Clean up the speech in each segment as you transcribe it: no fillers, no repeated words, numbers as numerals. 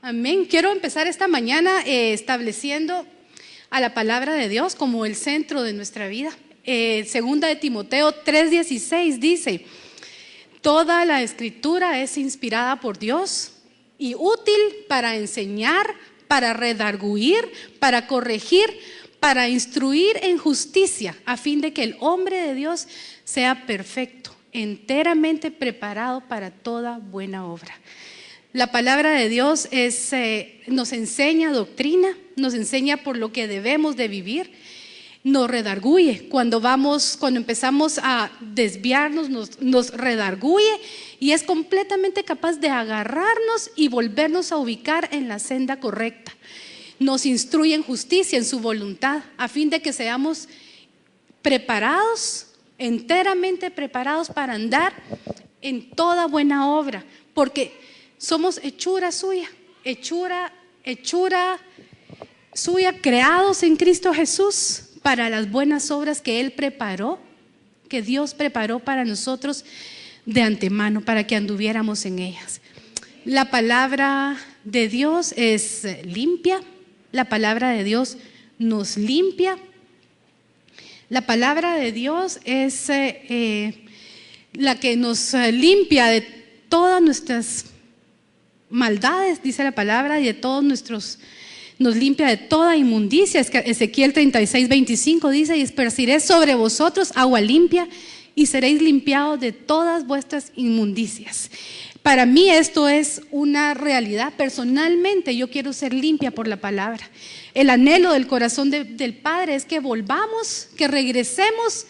Amén. Quiero empezar esta mañana estableciendo a la palabra de Dios como el centro de nuestra vida. Segunda de Timoteo 3:16 dice: toda la escritura es inspirada por Dios y útil para enseñar, para redarguir, para corregir, para instruir en justicia, a fin de que el hombre de Dios sea perfecto, enteramente preparado para toda buena obra. La palabra de Dios nos enseña doctrina, nos enseña por lo que debemos de vivir, nos redarguye. Cuando empezamos a desviarnos, nos redarguye y es completamente capaz de agarrarnos y volvernos a ubicar en la senda correcta. Nos instruye en justicia, en su voluntad, a fin de que seamos preparados, enteramente preparados para andar en toda buena obra, porque somos hechura suya, creados en Cristo Jesús para las buenas obras que Él preparó, que Dios preparó para nosotros de antemano, para que anduviéramos en ellas. La palabra de Dios es limpia, la palabra de Dios nos limpia, la palabra de Dios es la que nos limpia de todas nuestras maldades, dice la palabra, y de todos nos limpia de toda inmundicia. Ezequiel 36:25 dice: y esparciré sobre vosotros agua limpia y seréis limpiados de todas vuestras inmundicias. Para mí esto es una realidad. Personalmente yo quiero ser limpia por la palabra. El anhelo del corazón del Padre es que volvamos, que regresemos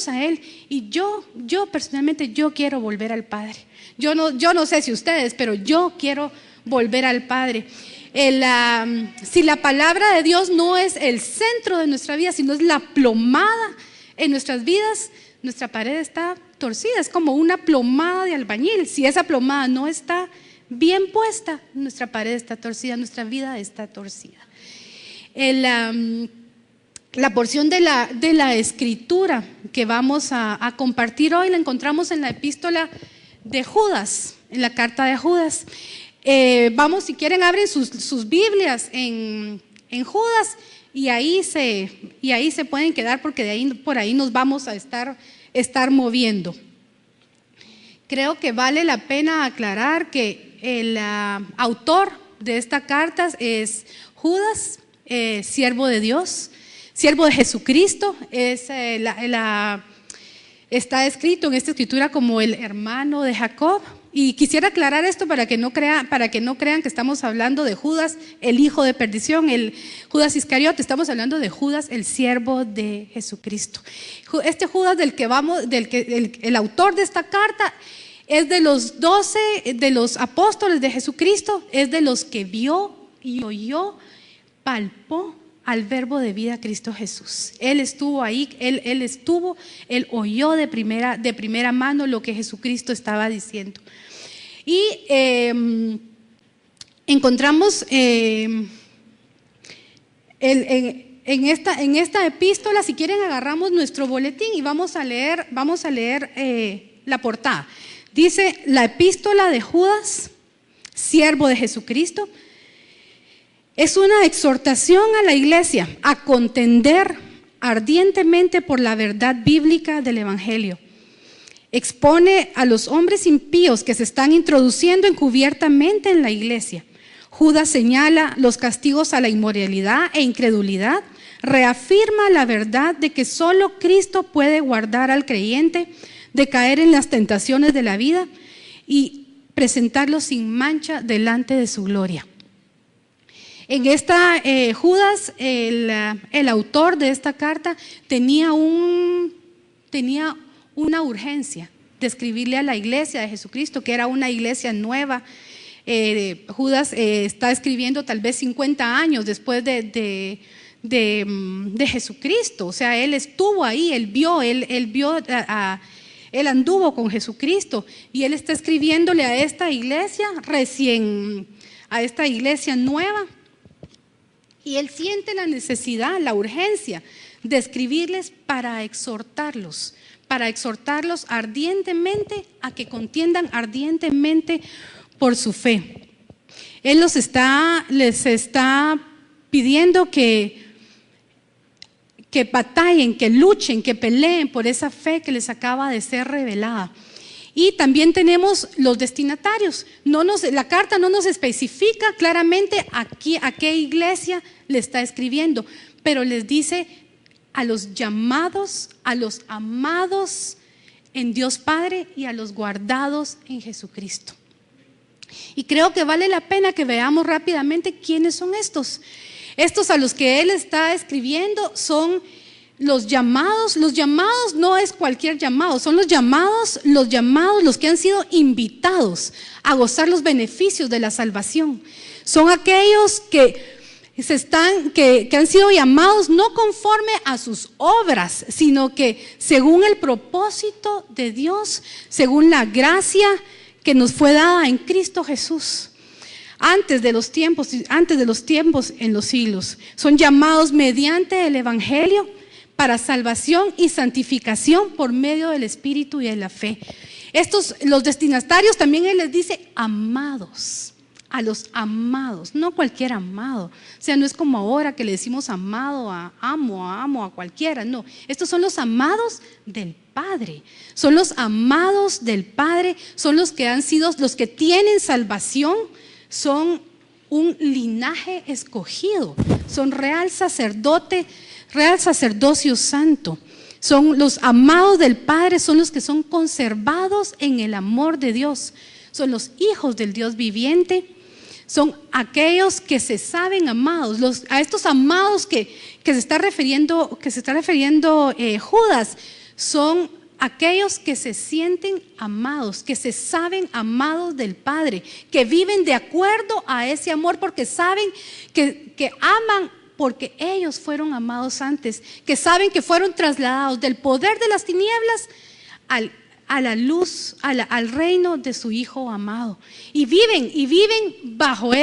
a Él. Y yo personalmente, yo quiero volver al Padre. Yo no sé si ustedes, pero yo quiero volver al Padre. Si la palabra de Dios no es el centro de nuestra vida, sino es la plomada en nuestras vidas, nuestra pared está torcida, es como una plomada de albañil. Si esa plomada no está bien puesta, nuestra pared está torcida, nuestra vida está torcida. La porción de la escritura que vamos a compartir hoy la encontramos en la epístola de Judas, en la carta de Judas. Vamos, si quieren, abren sus Biblias en Judas y ahí se pueden quedar, porque por ahí nos vamos a estar moviendo. Creo que vale la pena aclarar que el autor de esta carta es Judas, siervo de Dios, siervo de Jesucristo. Está escrito en esta escritura como el hermano de Jacob. Y quisiera aclarar esto para que no crean que estamos hablando de Judas, el hijo de perdición, el Judas Iscariote. Estamos hablando de Judas, el siervo de Jesucristo. Este Judas el autor de esta carta es de los 12, de los apóstoles de Jesucristo, es de los que vio y oyó, palpó al verbo de vida Cristo Jesús. Él estuvo ahí, él oyó de primera mano lo que Jesucristo estaba diciendo. Y encontramos en esta epístola, si quieren agarramos nuestro boletín y vamos a leer la portada. Dice: la epístola de Judas, siervo de Jesucristo. Es una exhortación a la iglesia a contender ardientemente por la verdad bíblica del Evangelio. Expone a los hombres impíos que se están introduciendo encubiertamente en la iglesia. Judas señala los castigos a la inmoralidad e incredulidad, reafirma la verdad de que solo Cristo puede guardar al creyente de caer en las tentaciones de la vida y presentarlo sin mancha delante de su gloria. En esta Judas, el autor de esta carta, tenía una urgencia de escribirle a la iglesia de Jesucristo, que era una iglesia nueva. Judas está escribiendo tal vez 50 años después de Jesucristo. O sea, él estuvo ahí, él anduvo con Jesucristo y él está escribiéndole a esta iglesia a esta iglesia nueva. Y él siente la necesidad, la urgencia de escribirles para exhortarlos ardientemente a que contiendan ardientemente por su fe. Él les está pidiendo que batallen, que luchen, que peleen por esa fe que les acaba de ser revelada. Y también tenemos los destinatarios. La carta no nos especifica claramente a qué iglesia le está escribiendo, pero les dice a los llamados, a los amados en Dios Padre y a los guardados en Jesucristo. Y creo que vale la pena que veamos rápidamente quiénes son estos. Estos a los que él está escribiendo son los llamados. Los llamados no es cualquier llamado, son los llamados, los que han sido invitados a gozar los beneficios de la salvación. Son aquellos que han sido llamados no conforme a sus obras, sino que según el propósito de Dios, según la gracia que nos fue dada en Cristo Jesús. Antes de los tiempos en los siglos. Son llamados mediante el Evangelio para salvación y santificación por medio del Espíritu y de la fe. Los destinatarios también él les dice amados, a los amados, no cualquier amado. O sea, no es como ahora que le decimos amado amo a cualquiera, no. Estos son los amados del Padre, son los amados del Padre, son los que han sido, los que tienen salvación, son un linaje escogido, son real sacerdocio santo. Son los amados del Padre, son los que son conservados en el amor de Dios, son los hijos del Dios viviente, son aquellos que se saben amados. A estos amados que se está refiriendo Judas, son aquellos que se sienten amados, que se saben amados del Padre, que viven de acuerdo a ese amor porque saben que aman porque ellos fueron amados antes, que saben que fueron trasladados del poder de las tinieblas a la luz, al reino de su Hijo amado. Y viven bajo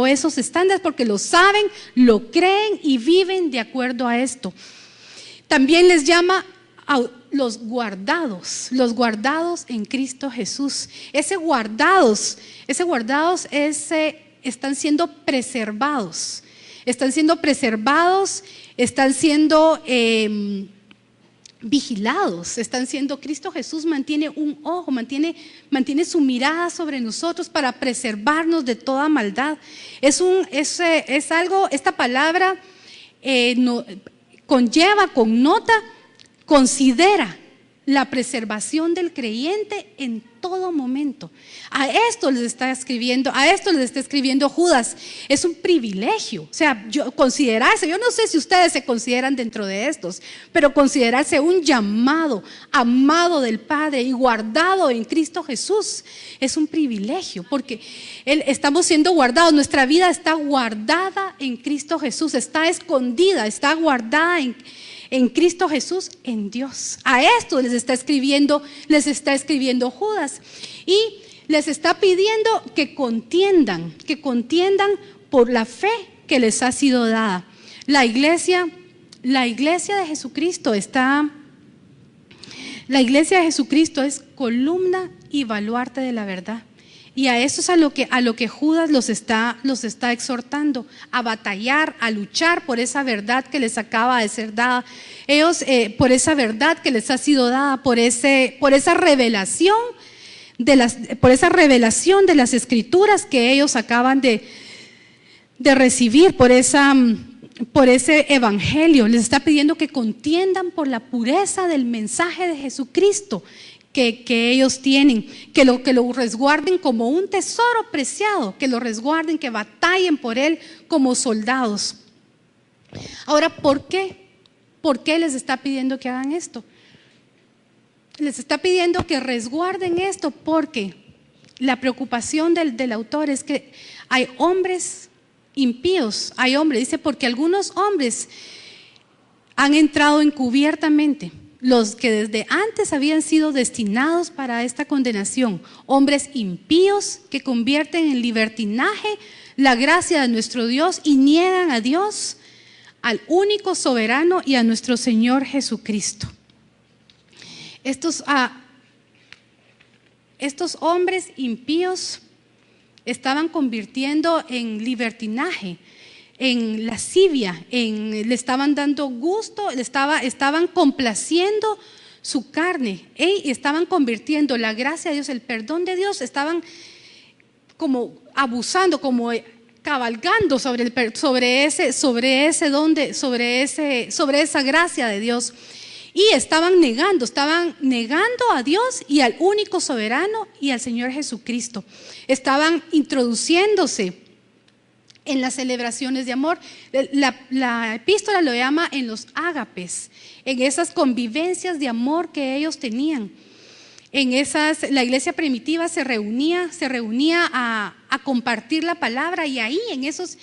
esos estándares porque lo saben, lo creen y viven de acuerdo a esto. También les llama a los guardados en Cristo Jesús. Ese guardados están siendo preservados, están siendo vigilados, Cristo Jesús mantiene un ojo, mantiene su mirada sobre nosotros para preservarnos de toda maldad. Esta palabra connota, considera la preservación del creyente en todo momento. A esto les está escribiendo Judas. Es un privilegio, o sea, considerarse, yo no sé si ustedes se consideran dentro de estos, pero considerarse un llamado, amado del Padre y guardado en Cristo Jesús, es un privilegio, porque estamos siendo guardados, nuestra vida está guardada en Cristo Jesús, está escondida, está guardada en Cristo Jesús, en Dios. A esto les está escribiendo Judas y les está pidiendo que contiendan por la fe que les ha sido dada. La iglesia de Jesucristo es columna y baluarte de la verdad. Y a eso es a lo que Judas los está exhortando, a batallar, a luchar por esa verdad que les acaba de ser dada. Ellos, por esa verdad que les ha sido dada, por esa revelación de las Escrituras que ellos acaban de recibir, por ese evangelio. Les está pidiendo que contiendan por la pureza del mensaje de Jesucristo que ellos tienen, que lo resguarden como un tesoro preciado, que lo resguarden, que batallen por él como soldados. Ahora, ¿por qué? ¿Por qué les está pidiendo que hagan esto? Les está pidiendo que resguarden esto porque la preocupación del autor es que hay hombres impíos, dice, porque algunos hombres han entrado encubiertamente, los que desde antes habían sido destinados para esta condenación, hombres impíos que convierten en libertinaje la gracia de nuestro Dios y niegan a Dios, al único soberano y a nuestro Señor Jesucristo. Estos hombres impíos estaban convirtiendo en libertinaje, en lascivia, le estaban dando gusto, estaban complaciendo su carne, y estaban convirtiendo la gracia de Dios, el perdón de Dios, estaban como abusando, como cabalgando sobre esa gracia de Dios. Y estaban negando a Dios y al único soberano y al Señor Jesucristo. Estaban introduciéndose en las celebraciones de amor. La epístola lo llama en los ágapes, en esas convivencias de amor que ellos tenían. La iglesia primitiva se reunía a compartir la palabra, y ahí en esos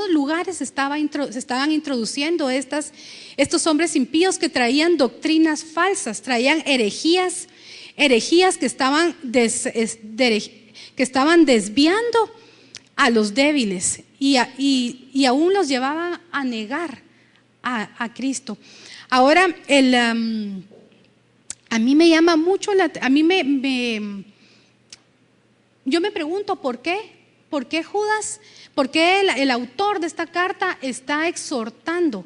lugares se estaban introduciendo estos hombres impíos que traían doctrinas falsas, traían herejías que estaban desviando a los débiles y aún los llevaban a negar a Cristo. Ahora, a mí me llama mucho yo me pregunto ¿por qué Judas, por qué el autor de esta carta está exhortando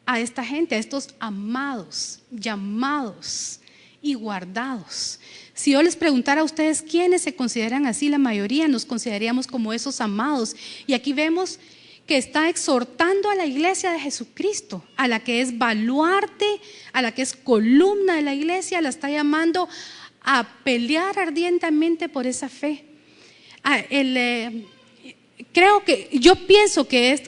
a esta gente, a estos amados, llamados y guardados? Si yo les preguntara a ustedes quiénes se consideran así, la mayoría nos consideraríamos como esos amados. Y aquí vemos que está exhortando a la iglesia de Jesucristo, a la que es baluarte, a la que es columna de la iglesia, la está llamando a pelear ardientemente por esa fe. Yo pienso que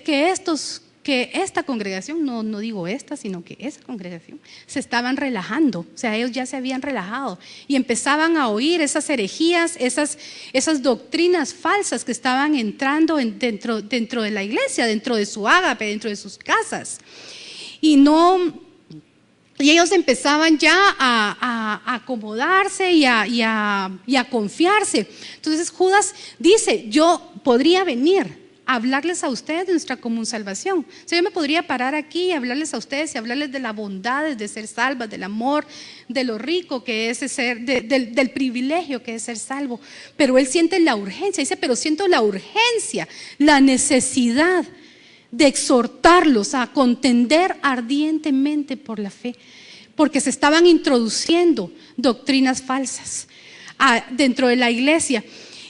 esta congregación, no digo esta, sino que esa congregación, se estaban relajando. O sea, ellos ya se habían relajado y empezaban a oír esas herejías, esas doctrinas falsas que estaban entrando dentro de la iglesia, dentro de su ágape, dentro de sus casas. Y ellos empezaban ya a acomodarse y a confiarse. Entonces Judas dice: yo podría venir a hablarles a ustedes de nuestra común salvación. O sea, yo me podría parar aquí y hablarles a ustedes y hablarles de la bondad de ser salvas, del amor, de lo rico que es ser, del privilegio que es ser salvo. Pero él siente la urgencia, dice: pero siento la urgencia, la necesidad de exhortarlos a contender ardientemente por la fe, porque se estaban introduciendo doctrinas falsas dentro de la iglesia.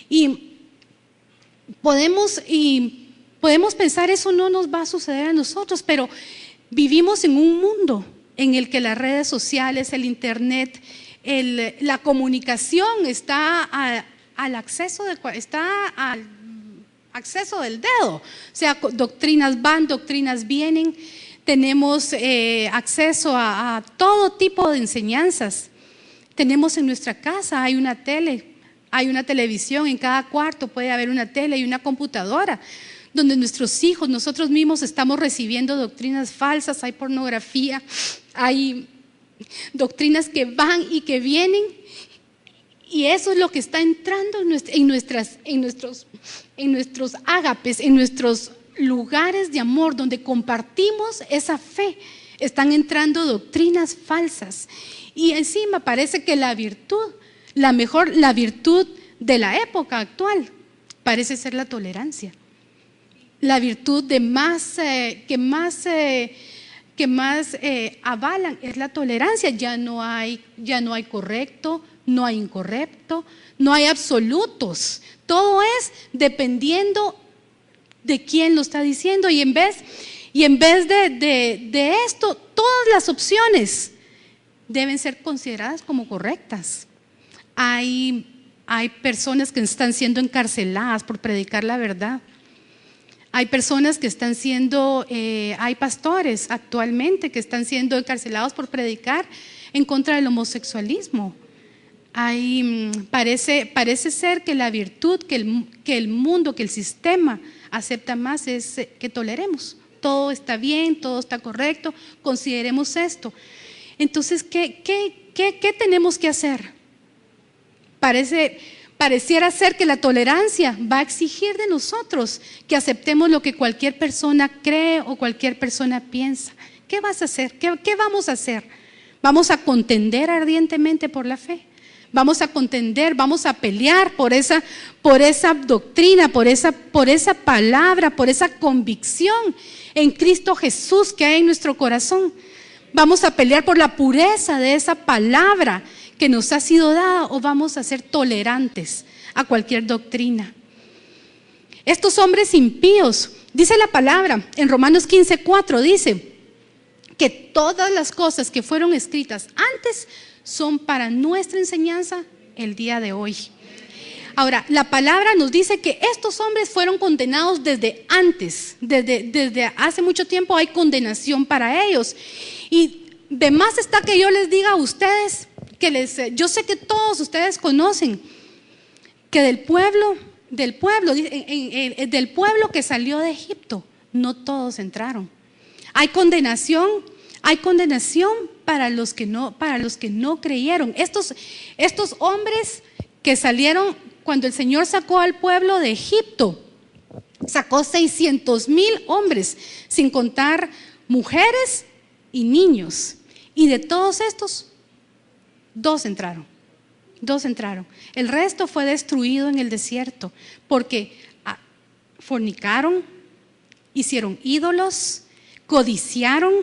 Y podemos pensar, eso no nos va a suceder a nosotros, pero vivimos en un mundo en el que las redes sociales, el internet, la comunicación está al acceso del dedo. O sea, doctrinas van, doctrinas vienen. Tenemos acceso a todo tipo de enseñanzas. Tenemos en nuestra casa, hay una tele, hay una televisión, en cada cuarto puede haber una tele y una computadora, donde nuestros hijos, nosotros mismos estamos recibiendo doctrinas falsas. Hay pornografía, hay doctrinas que van y que vienen, y eso es lo que está entrando en nuestros ágapes, en nuestros lugares de amor donde compartimos esa fe. Están entrando doctrinas falsas, y encima parece que la virtud de la época actual parece ser la tolerancia. La virtud que más avalan es la tolerancia. Ya no hay correcto, no hay incorrecto, no hay absolutos. Todo es dependiendo de quién lo está diciendo, y en vez de esto, todas las opciones deben ser consideradas como correctas. Hay personas que están siendo encarceladas por predicar la verdad. Hay personas que están siendo, hay pastores actualmente que están siendo encarcelados por predicar en contra del homosexualismo. Parece ser que la virtud que el mundo, que el sistema acepta más es que toleremos. Todo está bien, todo está correcto, consideremos esto. Entonces, ¿qué tenemos que hacer? Pareciera ser que la tolerancia va a exigir de nosotros que aceptemos lo que cualquier persona cree o cualquier persona piensa. ¿Qué vas a hacer? ¿Qué vamos a hacer? ¿Vamos a contender ardientemente por la fe? Vamos a contender, vamos a pelear por esa doctrina, por esa palabra, por esa convicción en Cristo Jesús que hay en nuestro corazón. Vamos a pelear por la pureza de esa palabra que nos ha sido dada, o vamos a ser tolerantes a cualquier doctrina. Estos hombres impíos, dice la palabra en Romanos 15:4, dice que todas las cosas que fueron escritas antes son para nuestra enseñanza el día de hoy. Ahora, la palabra nos dice que estos hombres fueron condenados desde antes, desde hace mucho tiempo hay condenación para ellos. Y de más está que yo les diga a ustedes, yo sé que todos ustedes conocen, que del pueblo que salió de Egipto, no todos entraron. Hay condenación para los que no creyeron. Estos hombres que salieron cuando el Señor sacó al pueblo de Egipto, sacó 600,000 hombres, sin contar mujeres y niños. Y de todos estos, dos entraron. El resto fue destruido en el desierto porque fornicaron, hicieron ídolos, codiciaron,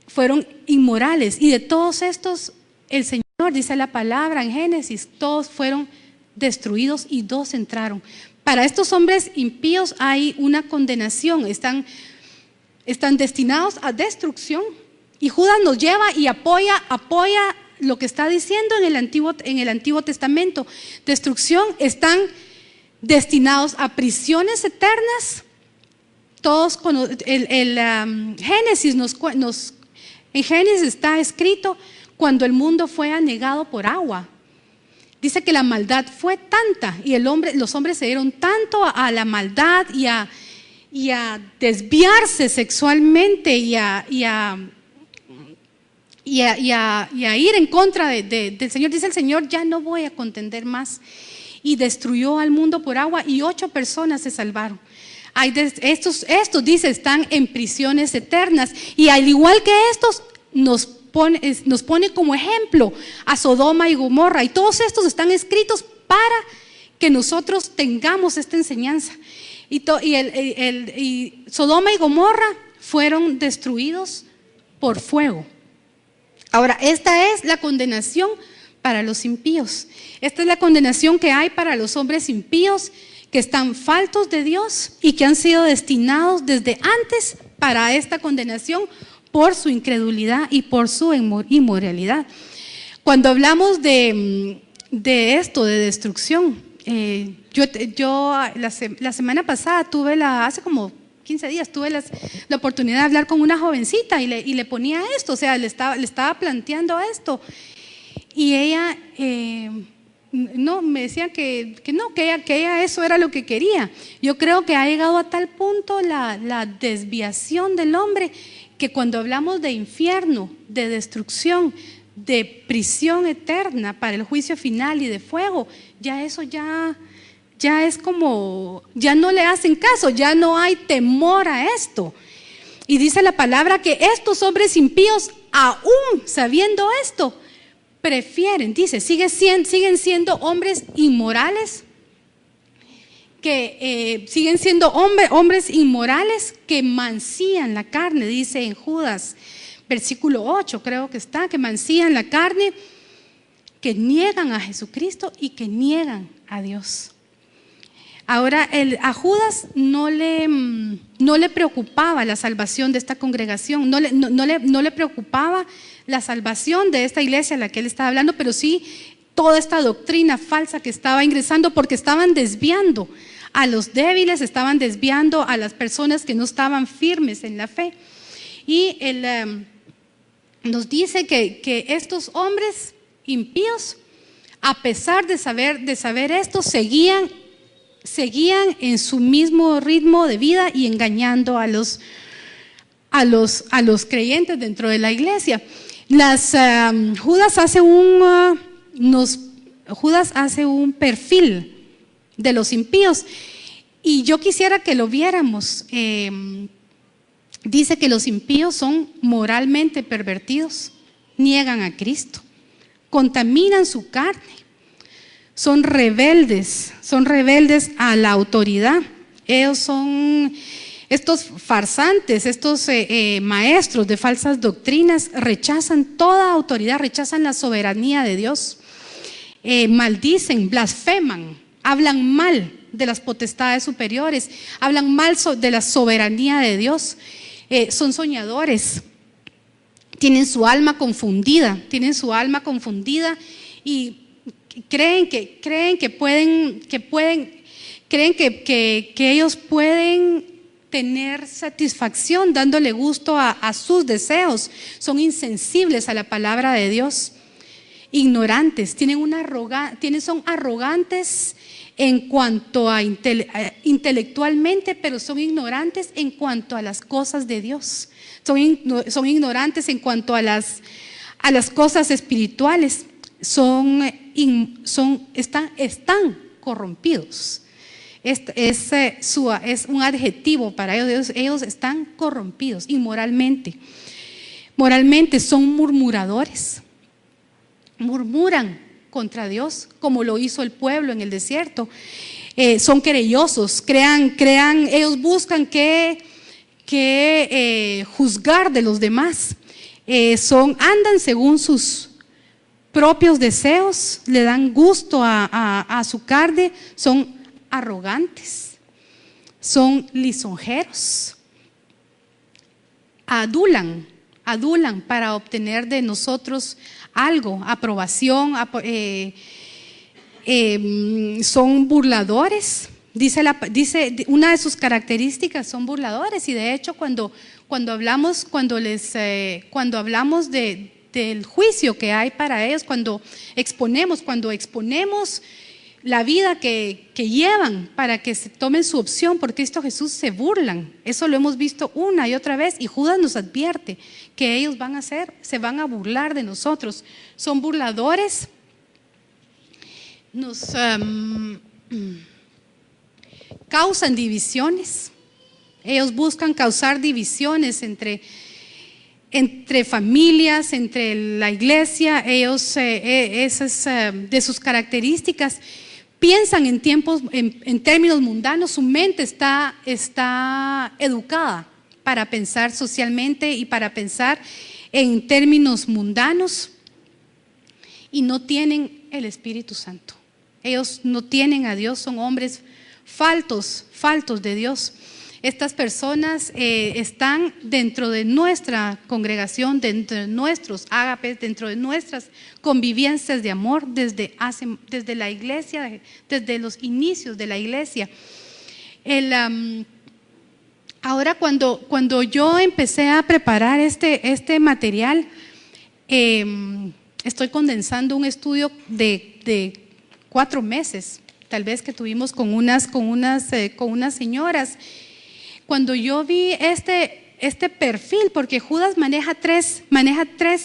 fueron inmorales. Y de todos estos, el Señor, dice la palabra en Génesis, todos fueron destruidos y dos entraron. Para estos hombres impíos hay una condenación, están destinados a destrucción. Y Judas nos lleva y apoya lo que está diciendo en el Antiguo Testamento. Destrucción, están destinados a prisiones eternas. Todos Génesis en Génesis está escrito cuando el mundo fue anegado por agua. Dice que la maldad fue tanta y los hombres se dieron tanto a la maldad y a desviarse sexualmente y a ir en contra del Señor. Dice el Señor, ya no voy a contender más. Y destruyó al mundo por agua y 8 personas se salvaron. Estos dice, están en prisiones eternas. Y al igual que estos, nos pone como ejemplo a Sodoma y Gomorra. Y todos estos están escritos para que nosotros tengamos esta enseñanza. Y Sodoma y Gomorra fueron destruidos por fuego. Ahora, esta es la condenación para los impíos. Esta es la condenación que hay para los hombres impíos que están faltos de Dios y que han sido destinados desde antes para esta condenación por su incredulidad y por su inmoralidad. Cuando hablamos de esto, de destrucción, yo la semana pasada hace como 15 días tuve la oportunidad de hablar con una jovencita y le ponía esto, o sea, le estaba planteando esto. Y ella me decía que ella eso era lo que quería. Yo creo que ha llegado a tal punto la desviación del hombre que cuando hablamos de infierno, de destrucción, de prisión eterna para el juicio final y de fuego, ya eso ya es como, ya no le hacen caso, ya no hay temor a esto. Y dice la palabra que estos hombres impíos, aún sabiendo esto, prefieren, dice, siguen siendo hombres inmorales, que siguen siendo hombres inmorales que mancían la carne, dice en Judas, versículo 8 creo que está, que mancían la carne, que niegan a Jesucristo y que niegan a Dios. Ahora, a Judas no le preocupaba la salvación de esta congregación, no le preocupaba la salvación de esta iglesia a la que él estaba hablando, pero sí toda esta doctrina falsa que estaba ingresando, porque estaban desviando a los débiles, estaban desviando a las personas que no estaban firmes en la fe. Y él nos dice que estos hombres impíos, a pesar de saber esto, seguían en su mismo ritmo de vida y engañando a los creyentes dentro de la iglesia. Judas hace un perfil de los impíos y yo quisiera que lo viéramos. Dice que los impíos son moralmente pervertidos, niegan a Cristo, contaminan su carne, son rebeldes a la autoridad. Ellos son estos farsantes, estos maestros de falsas doctrinas, rechazan toda autoridad, rechazan la soberanía de Dios, maldicen, blasfeman, hablan mal de las potestades superiores, hablan mal de la soberanía de Dios, son soñadores, tienen su alma confundida y creen que ellos pueden tener satisfacción dándole gusto a sus deseos. Son insensibles a la palabra de Dios, ignorantes, son arrogantes en cuanto a intelectualmente, pero son ignorantes en cuanto a las cosas de Dios. Son ignorantes en cuanto a las cosas espirituales. Están corrompidos. Es un adjetivo para ellos. Ellos están corrompidos inmoralmente. Moralmente son murmuradores. Murmuran contra Dios, como lo hizo el pueblo en el desierto. Son querellosos, ellos buscan que juzgar de los demás. Andan según sus propios deseos, le dan gusto a su carne, son arrogantes, son lisonjeros, adulan para obtener de nosotros algo, aprobación, son burladores. Dice una de sus características, son burladores, y de hecho cuando hablamos del juicio que hay para ellos, cuando exponemos la vida que llevan para que se tomen su opción por Cristo Jesús, se burlan. Eso lo hemos visto una y otra vez, y Judas nos advierte que ellos se van a burlar de nosotros. Son burladores, nos causan divisiones. Ellos buscan causar divisiones entre familias, entre la iglesia. Ellos, esas de sus características. Piensan en términos mundanos. Su mente está educada para pensar socialmente y para pensar en términos mundanos, y no tienen el Espíritu Santo. Ellos no tienen a Dios, son hombres faltos de Dios. Estas personas están dentro de nuestra congregación, dentro de nuestros ágapes, dentro de nuestras convivencias de amor desde la iglesia, desde los inicios de la iglesia. Ahora cuando yo empecé a preparar este material, estoy condensando un estudio de 4 meses, tal vez, que tuvimos con unas señoras. Cuando yo vi este perfil, porque Judas maneja tres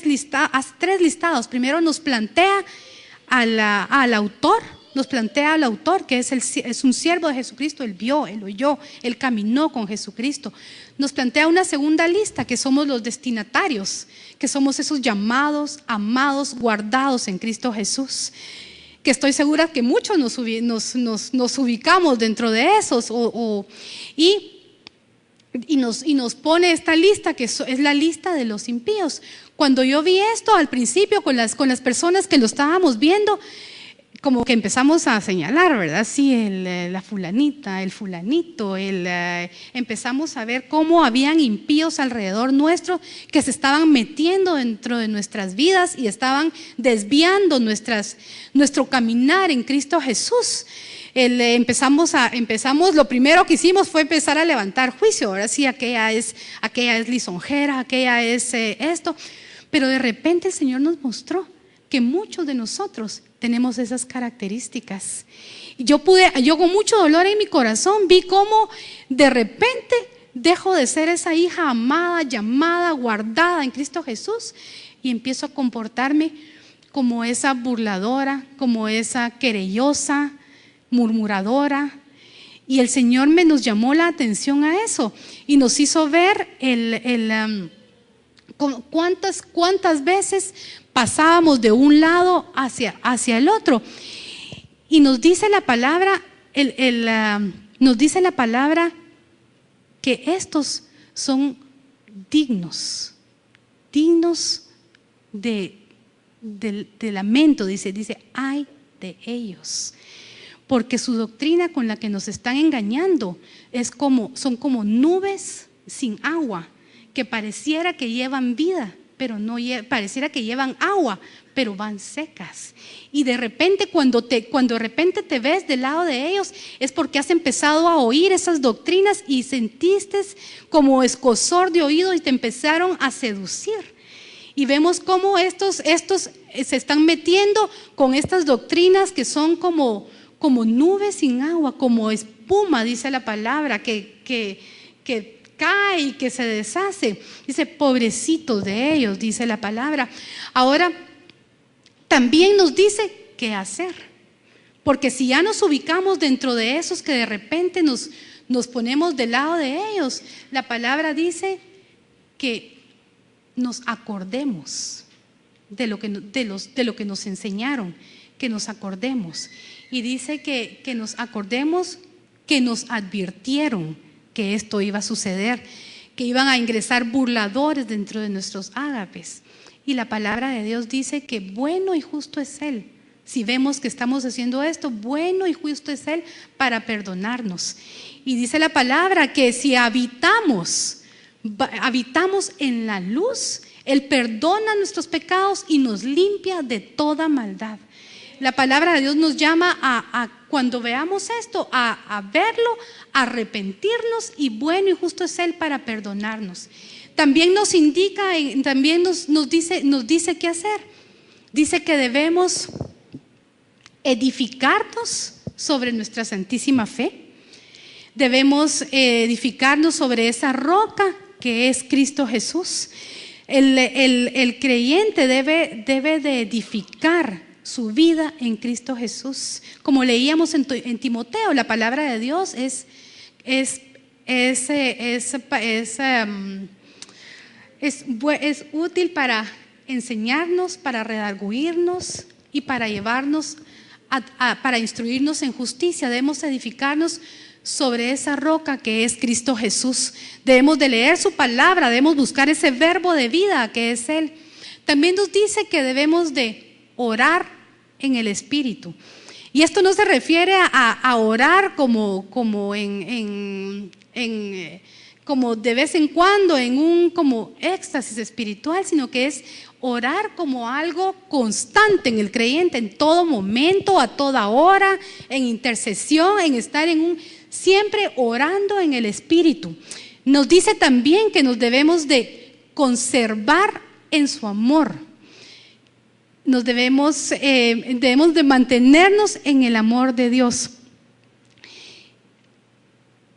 listados. Primero nos plantea al autor, que es un siervo de Jesucristo. Él vio, él oyó, él caminó con Jesucristo. Nos plantea una segunda lista, que somos los destinatarios, que somos esos llamados, amados, guardados en Cristo Jesús, que estoy segura que muchos nos ubicamos dentro de esos, y nos pone esta lista, que es la lista de los impíos. Cuando yo vi esto al principio con las personas que lo estábamos viendo, como que empezamos a señalar, ¿verdad? Sí, la fulanita, el fulanito, empezamos a ver cómo habían impíos alrededor nuestro que se estaban metiendo dentro de nuestras vidas y estaban desviando nuestro caminar en Cristo Jesús. Lo primero que hicimos fue empezar a levantar juicio. Ahora sí, aquella es lisonjera, aquella es esto. Pero de repente el Señor nos mostró que muchos de nosotros tenemos esas características. Yo con mucho dolor en mi corazón vi cómo de repente dejo de ser esa hija amada, llamada, guardada en Cristo Jesús, y empiezo a comportarme como esa burladora, como esa querellosa, murmuradora. Y el Señor nos llamó la atención a eso y nos hizo ver ¿Cuántas veces pasábamos de un lado hacia el otro? Y nos dice la palabra, nos dice la palabra que estos son dignos de lamento, dice, ay de ellos, porque su doctrina con la que nos están engañando son como nubes sin agua, que pareciera que llevan vida, pero no pareciera que llevan agua, pero van secas. Y de repente cuando de repente te ves del lado de ellos, es porque has empezado a oír esas doctrinas y sentiste como escozor de oído y te empezaron a seducir. Y vemos cómo estos se están metiendo con estas doctrinas que son como nubes sin agua, como espuma, dice la palabra, que cae y que se deshace. Dice, pobrecitos de ellos, dice la palabra. Ahora, también nos dice qué hacer, porque si ya nos ubicamos dentro de esos que de repente nos ponemos del lado de ellos, la palabra dice que nos acordemos de lo que nos enseñaron, que nos acordemos. Y dice que nos acordemos que nos advirtieron que esto iba a suceder, que iban a ingresar burladores dentro de nuestros ágapes. Y la palabra de Dios dice que bueno y justo es Él. Si vemos que estamos haciendo esto, bueno y justo es Él para perdonarnos. Y dice la palabra que si habitamos en la luz, Él perdona nuestros pecados y nos limpia de toda maldad. La palabra de Dios nos llama cuando veamos esto, a verlo, a arrepentirnos, y bueno y justo es Él para perdonarnos. También nos indica, también nos dice qué hacer. Dice que debemos edificarnos sobre nuestra santísima fe. Debemos edificarnos sobre esa roca que es Cristo Jesús. El creyente debe de edificar su vida en Cristo Jesús. Como leíamos en Timoteo, la palabra de Dios es útil para enseñarnos, para redarguirnos y para llevarnos para instruirnos en justicia. Debemos edificarnos sobre esa roca que es Cristo Jesús. Debemos de leer su palabra, debemos buscar ese verbo de vida que es Él. También nos dice que debemos de orar en el Espíritu. Y esto no se refiere a orar como de vez en cuando, en un como éxtasis espiritual, sino que es orar como algo constante en el creyente, en todo momento, a toda hora, en intercesión, en estar siempre orando en el Espíritu. Nos dice también que nos debemos de conservar en su amor. Debemos de mantenernos en el amor de Dios.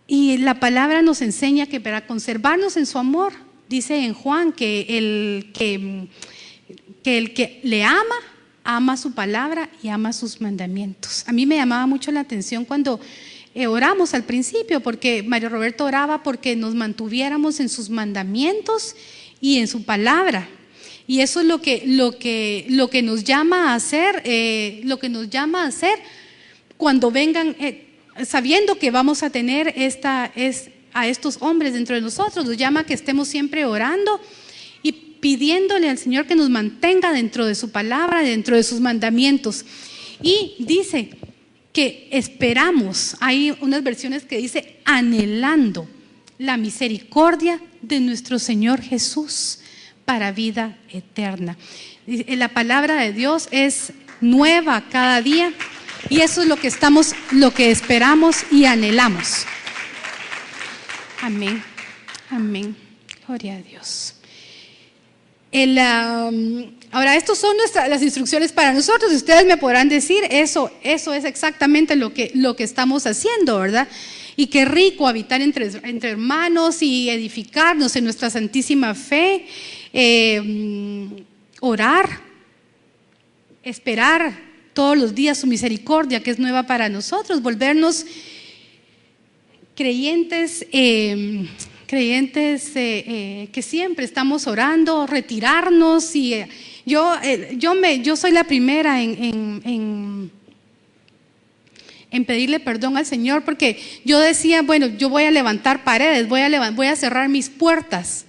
Y la palabra nos enseña que para conservarnos en su amor, dice en Juan que el que le ama su palabra y ama sus mandamientos. A mí me llamaba mucho la atención cuando oramos al principio, porque Mario Roberto oraba porque nos mantuviéramos en sus mandamientos y en su palabra. Y eso es lo que nos llama a hacer, cuando vengan, sabiendo que vamos a tener a estos hombres dentro de nosotros. Nos llama a que estemos siempre orando y pidiéndole al Señor que nos mantenga dentro de su palabra, dentro de sus mandamientos. Y dice que esperamos, hay unas versiones que dice anhelando la misericordia de nuestro Señor Jesús para vida eterna. La palabra de Dios es nueva cada día, y eso es lo que esperamos y anhelamos. Amén, amén, gloria a Dios. Ahora, estas son las instrucciones para nosotros. Ustedes me podrán decir, eso es exactamente lo que estamos haciendo, ¿verdad? Y qué rico habitar entre hermanos y edificarnos en nuestra santísima fe, orar, esperar todos los días su misericordia que es nueva para nosotros, volvernos creyentes creyentes que siempre estamos orando, retirarnos, y yo soy la primera en pedirle perdón al Señor, porque yo decía, bueno, yo voy a levantar paredes, voy a cerrar mis puertas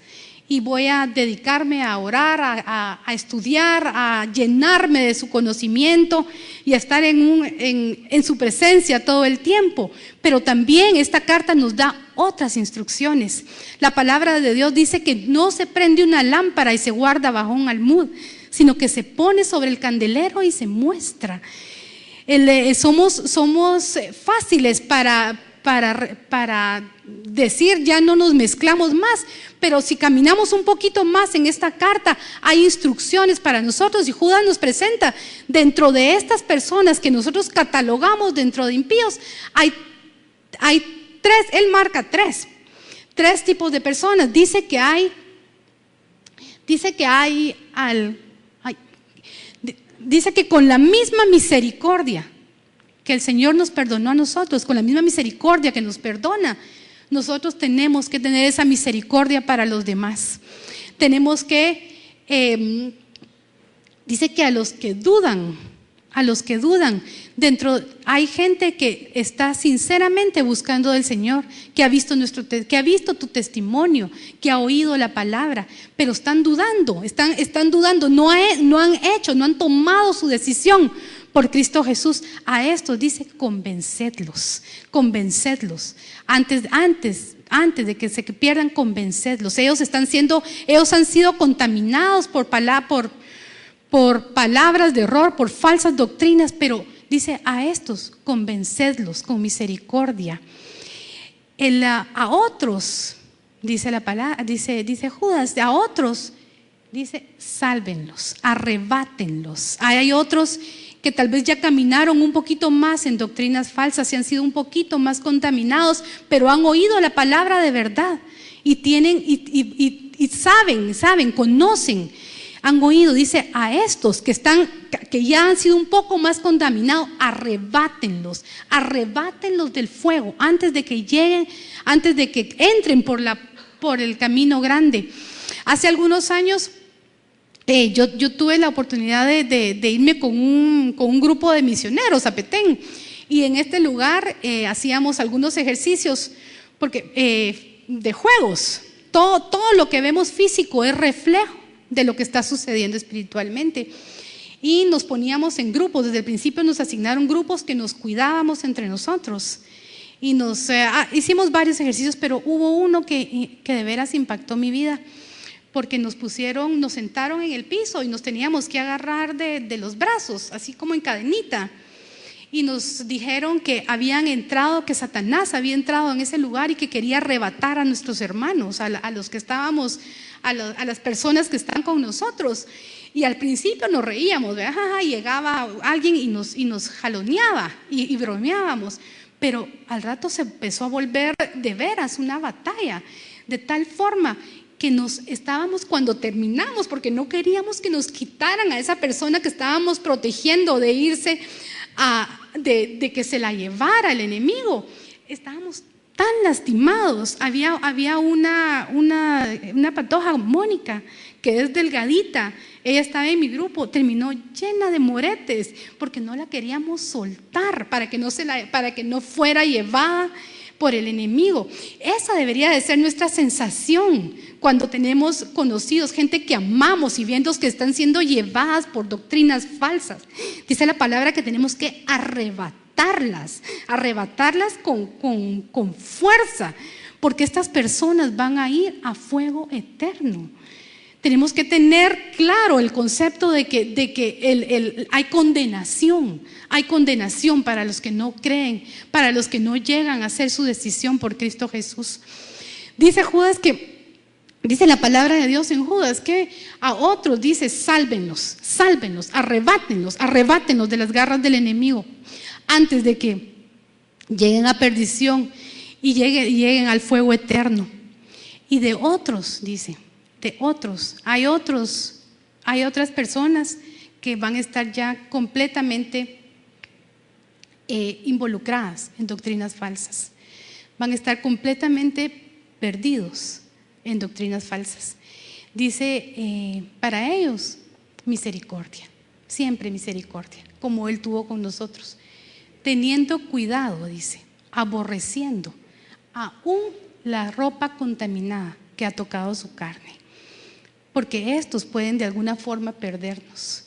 y voy a dedicarme a orar, a estudiar, a llenarme de su conocimiento y a estar en su presencia todo el tiempo. Pero también esta carta nos da otras instrucciones. La palabra de Dios dice que no se prende una lámpara y se guarda bajo un almud, sino que se pone sobre el candelero y se muestra. Somos fáciles para decir, ya no nos mezclamos más, pero si caminamos un poquito más en esta carta, hay instrucciones para nosotros, y Judas nos presenta dentro de estas personas que nosotros catalogamos dentro de impíos, hay tres, él marca tres tipos de personas. Dice que con la misma misericordia que el Señor nos perdonó a nosotros, con la misma misericordia que nos perdona, nosotros tenemos que tener esa misericordia para los demás. Tenemos que, dice que a los que dudan, hay gente que está sinceramente buscando del Señor, que ha visto tu testimonio, que ha oído la palabra, pero están dudando, no han tomado su decisión por Cristo Jesús. A estos dice, convencedlos. Antes de que se pierdan, convencedlos. Ellos han sido contaminados por palabras de error, por falsas doctrinas, pero dice, a estos convencedlos con misericordia. A otros, dice la palabra, dice Judas, a otros dice, sálvenlos, arrebátenlos. Hay otros que tal vez ya caminaron un poquito más en doctrinas falsas y han sido un poquito más contaminados, pero han oído la palabra de verdad y saben, conocen. Han oído, dice, a estos que ya han sido un poco más contaminados, arrebátenlos del fuego antes de que lleguen, antes de que entren por el camino grande. Hace algunos años yo tuve la oportunidad de irme con un grupo de misioneros a Petén, y en este lugar hacíamos algunos ejercicios de juegos. Todo lo que vemos físico es reflejo de lo que está sucediendo espiritualmente, y nos poníamos en grupos. Desde el principio nos asignaron grupos que nos cuidábamos entre nosotros, y hicimos varios ejercicios, pero hubo uno que de veras impactó mi vida, porque nos sentaron en el piso y nos teníamos que agarrar de los brazos, así como en cadenita, y nos dijeron que Satanás había entrado en ese lugar y que quería arrebatar a nuestros hermanos, a los que estábamos, a las personas que están con nosotros. Y al principio nos reíamos, ¿verdad? Llegaba alguien y nos jaloneaba y bromeábamos, pero al rato se empezó a volver de veras una batalla, de tal forma que cuando terminamos, porque no queríamos que nos quitaran a esa persona que estábamos protegiendo de irse, de que se la llevara el enemigo, estábamos tan lastimados. Había una patoja, Mónica, que es delgadita, ella estaba en mi grupo, terminó llena de moretes, porque no la queríamos soltar, para que no fuera llevada por el enemigo. Esa debería de ser nuestra sensación cuando tenemos conocidos, gente que amamos, y viendo que están siendo llevadas por doctrinas falsas. Dice la palabra que tenemos que arrebatarlas con fuerza, porque estas personas van a ir a fuego eterno. Tenemos que tener claro el concepto de que hay condenación para los que no creen, para los que no llegan a hacer su decisión por Cristo Jesús. Dice la palabra de Dios en Judas, que a otros dice, sálvenlos, arrebátenlos de las garras del enemigo, antes de que lleguen a perdición y lleguen al fuego eterno. Y de otros, dice, hay otras personas que van a estar ya completamente involucradas en doctrinas falsas. Van a estar completamente perdidos en doctrinas falsas. Dice, para ellos, misericordia, siempre misericordia, como Él tuvo con nosotros, teniendo cuidado, dice, aborreciendo aún la ropa contaminada que ha tocado su carne, porque estos pueden de alguna forma perdernos,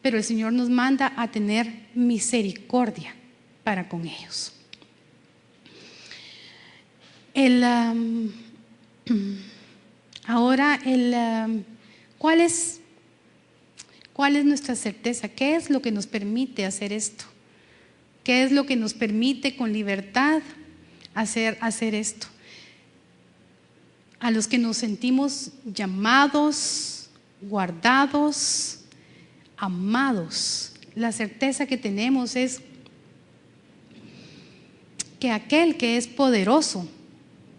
pero el Señor nos manda a tener misericordia para con ellos. Ahora, ¿cuál es nuestra certeza? ¿Qué es lo que nos permite hacer esto? ¿Qué es lo que nos permite con libertad hacer esto? A los que nos sentimos llamados, guardados, amados, la certeza que tenemos es que aquel que es poderoso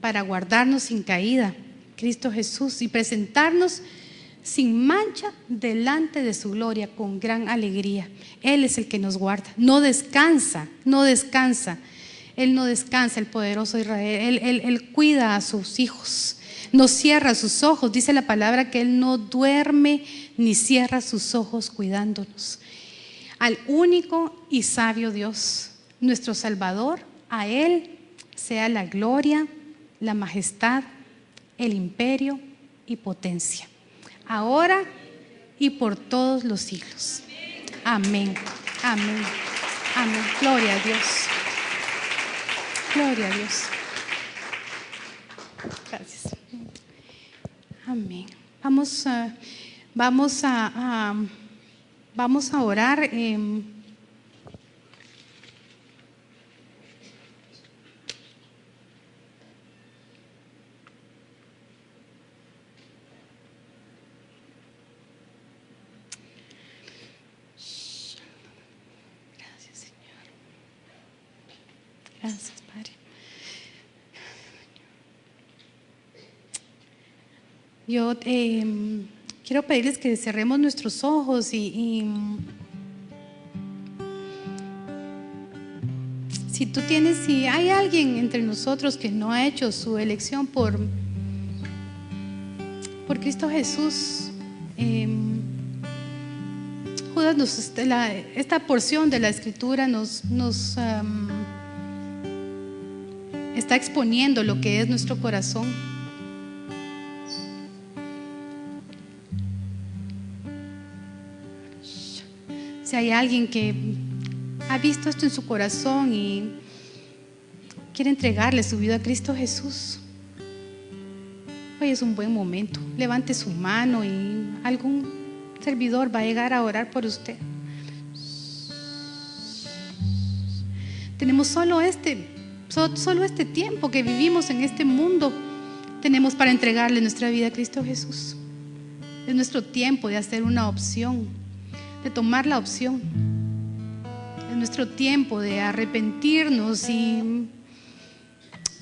para guardarnos sin caída, Cristo Jesús, y presentarnos sin mancha delante de su gloria con gran alegría. Él es el que nos guarda, no descansa. Él no descansa, el poderoso Israel. Él cuida a sus hijos, no cierra sus ojos. Dice la palabra que Él no duerme ni cierra sus ojos cuidándonos. Al único y sabio Dios, nuestro Salvador, a Él sea la gloria, la majestad, el imperio y potencia, ahora y por todos los siglos. Amén, amén, amén. Gloria a Dios. Gloria a Dios. Gracias. Amén. Vamos a orar. Gracias, Padre. Yo quiero pedirles que cerremos nuestros ojos y si hay alguien entre nosotros que no ha hecho su elección por Cristo Jesús, Judas esta porción de la Escritura nos está exponiendo lo que es nuestro corazón. Si hay alguien que ha visto esto en su corazón y quiere entregarle su vida a Cristo Jesús, hoy es un buen momento. Levante su mano y algún servidor va a llegar a orar por usted. Tenemos solo este tiempo que vivimos en este mundo, tenemos para entregarle nuestra vida a Cristo Jesús. Es nuestro tiempo de hacer una opción, de tomar la opción. Es nuestro tiempo de arrepentirnos y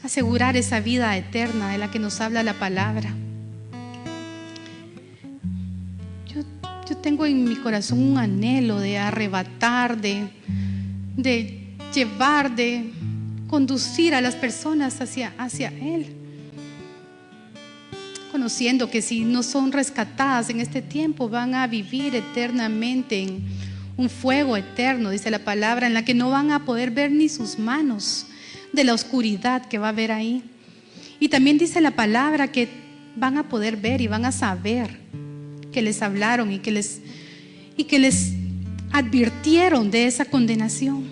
asegurar esa vida eterna de la que nos habla la palabra. Yo tengo en mi corazón un anhelo de arrebatar, de llevar, de conducir a las personas hacia Él, conociendo que si no son rescatadas en este tiempo van a vivir eternamente en un fuego eterno, dice la palabra, en la que no van a poder ver ni sus manos de la oscuridad que va a haber ahí. Y también dice la palabra que van a poder ver y van a saber que les hablaron y que les advirtieron de esa condenación.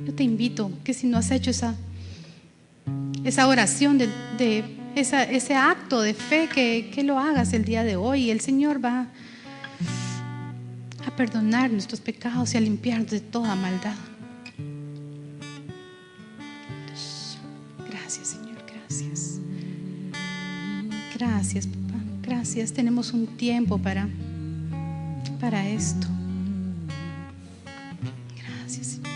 Yo te invito que si no has hecho esa oración ese acto de fe, que lo hagas el día de hoy. El Señor va a perdonar nuestros pecados y a limpiarnos de toda maldad. Gracias, Señor, gracias. Gracias, papá, gracias. Tenemos un tiempo para esto. Gracias, Señor.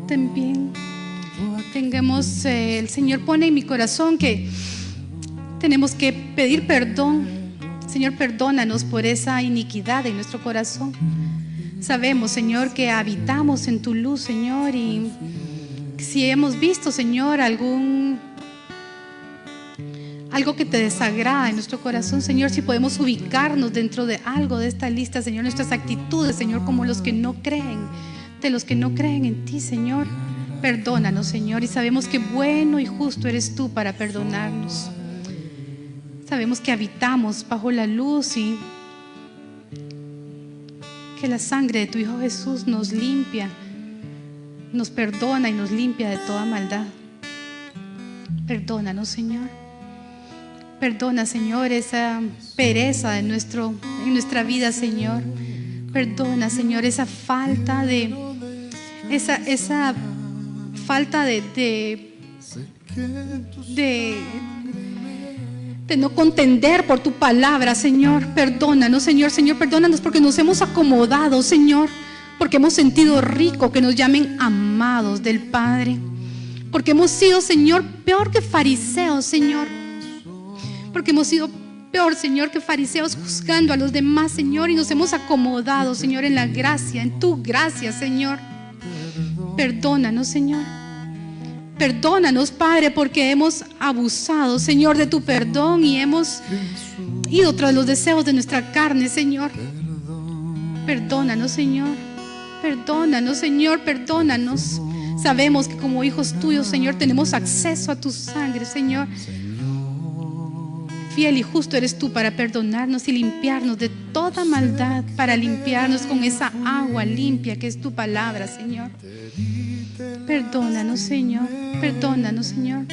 También el Señor pone en mi corazón que tenemos que pedir perdón Señor, perdónanos por esa iniquidad en nuestro corazón. Sabemos, Señor, que habitamos en tu luz, Señor, y si hemos visto, Señor, algo que te desagrada en nuestro corazón, Señor, si podemos ubicarnos dentro de algo de esta lista, Señor, nuestras actitudes, Señor, como los que no creen, de los que no creen en ti, Señor, perdónanos, Señor, y sabemos que bueno y justo eres tú para perdonarnos. Sabemos que habitamos bajo la luz y que la sangre de tu Hijo Jesús nos limpia, nos perdona y nos limpia de toda maldad. Perdónanos, Señor. Perdona, Señor, esa pereza en nuestra vida, Señor. Perdona, Señor, esa falta de no contender por tu palabra, Señor. Perdónanos, Señor. Señor, perdónanos porque nos hemos acomodado, Señor, porque hemos sentido rico que nos llamen amados del Padre, porque hemos sido, Señor, peor que fariseos, Señor, porque hemos sido peor, Señor, que fariseos juzgando a los demás, Señor, y nos hemos acomodado, Señor, en la gracia, en tu gracia, Señor. Perdónanos, Señor. Perdónanos, Padre, porque hemos abusado, Señor, de tu perdón y hemos ido tras los deseos de nuestra carne, Señor. Perdónanos, Señor. Perdónanos, Señor, perdónanos. Sabemos que como hijos tuyos, Señor, tenemos acceso a tu sangre, Señor. Fiel y justo eres tú para perdonarnos y limpiarnos de toda maldad, para limpiarnos con esa agua limpia que es tu palabra, Señor. Perdónanos, Señor. Perdónanos, Señor.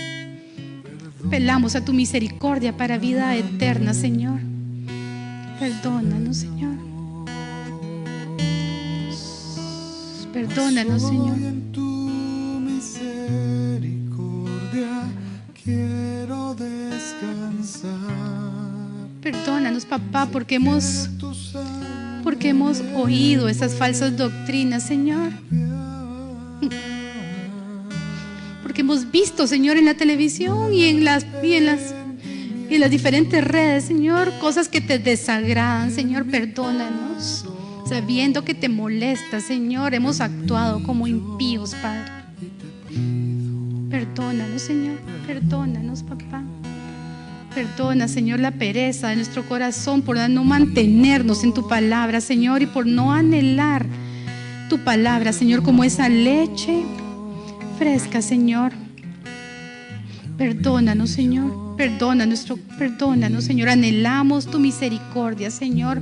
Apelamos a tu misericordia para vida eterna, Señor. Perdónanos, Señor. Perdónanos, Señor. En tu misericordia quiero descansar. Perdónanos, papá, porque hemos oído esas falsas doctrinas, Señor. Porque hemos visto, Señor, en la televisión y en las diferentes redes, Señor, cosas que te desagradan, Señor. Perdónanos. Sabiendo que te molesta, Señor, hemos actuado como impíos, Padre. Perdónanos, Señor. Perdónanos, papá. Perdona, Señor, la pereza de nuestro corazón por no mantenernos en tu palabra, Señor, y por no anhelar tu palabra, Señor, como esa leche fresca, Señor. Perdónanos, Señor. Perdónanos, Señor. Anhelamos tu misericordia, Señor.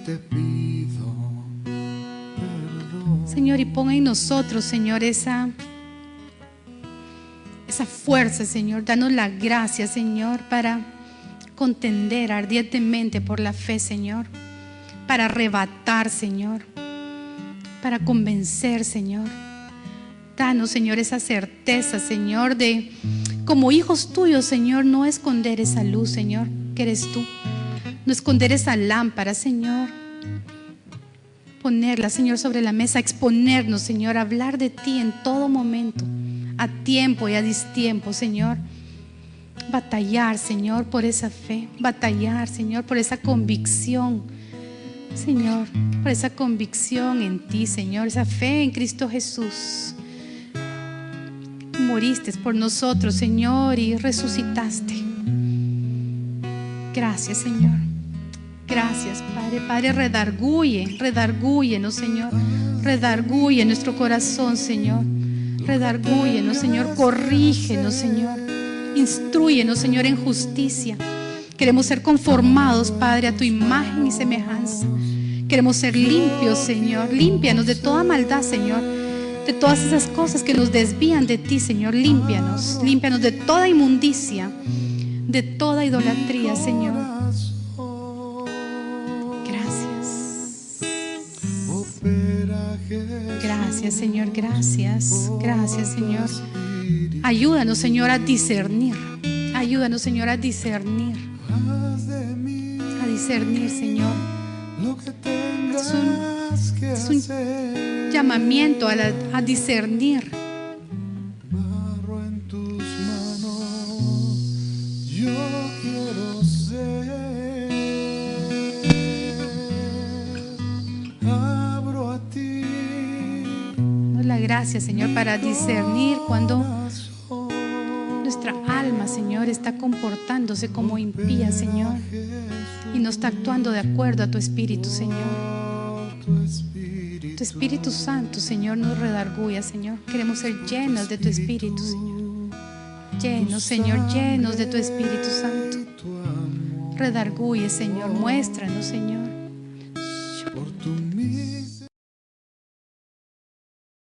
Te pido perdón. Señor, y pon en nosotros, Señor, esa fuerza, Señor. Danos la gracia, Señor, para contender ardientemente por la fe, Señor, para arrebatar, Señor, para convencer, Señor. Danos, Señor, esa certeza, Señor, de como hijos tuyos, Señor, no esconder esa luz, Señor, que eres tú. No esconder esa lámpara, Señor. Ponerla, Señor, sobre la mesa. Exponernos, Señor. Hablar de ti en todo momento. A tiempo y a distiempo, Señor. Batallar, Señor, por esa fe. Batallar, Señor, por esa convicción. Señor, por esa convicción en ti, Señor. Esa fe en Cristo Jesús. Moriste por nosotros, Señor, y resucitaste. Gracias, Señor. Gracias, Padre. Padre, redargúyenos, Señor. Redargúye nuestro corazón, Señor. Redargúyenos, Señor. Corrígenos, Señor. Instrúyenos, Señor, en justicia. Queremos ser conformados, Padre, a tu imagen y semejanza. Queremos ser limpios, Señor. Límpianos de toda maldad, Señor. De todas esas cosas que nos desvían de ti, Señor. Límpianos. Límpianos de toda inmundicia, de toda idolatría, Señor. Gracias, Señor, gracias. Gracias, Señor. Ayúdanos, Señor, a discernir. Ayúdanos, Señor, a discernir. A discernir, Señor. Es un llamamiento a discernir. gracia, Señor, para discernir cuando nuestra alma, Señor, está comportándose como impía, Señor, y no está actuando de acuerdo a tu Espíritu, Señor. Tu Espíritu Santo, Señor, nos redarguya, Señor. Queremos ser llenos de tu Espíritu, Señor. Llenos, Señor, llenos de tu Espíritu Santo. Redarguye, Señor, muéstranos, Señor. Por tu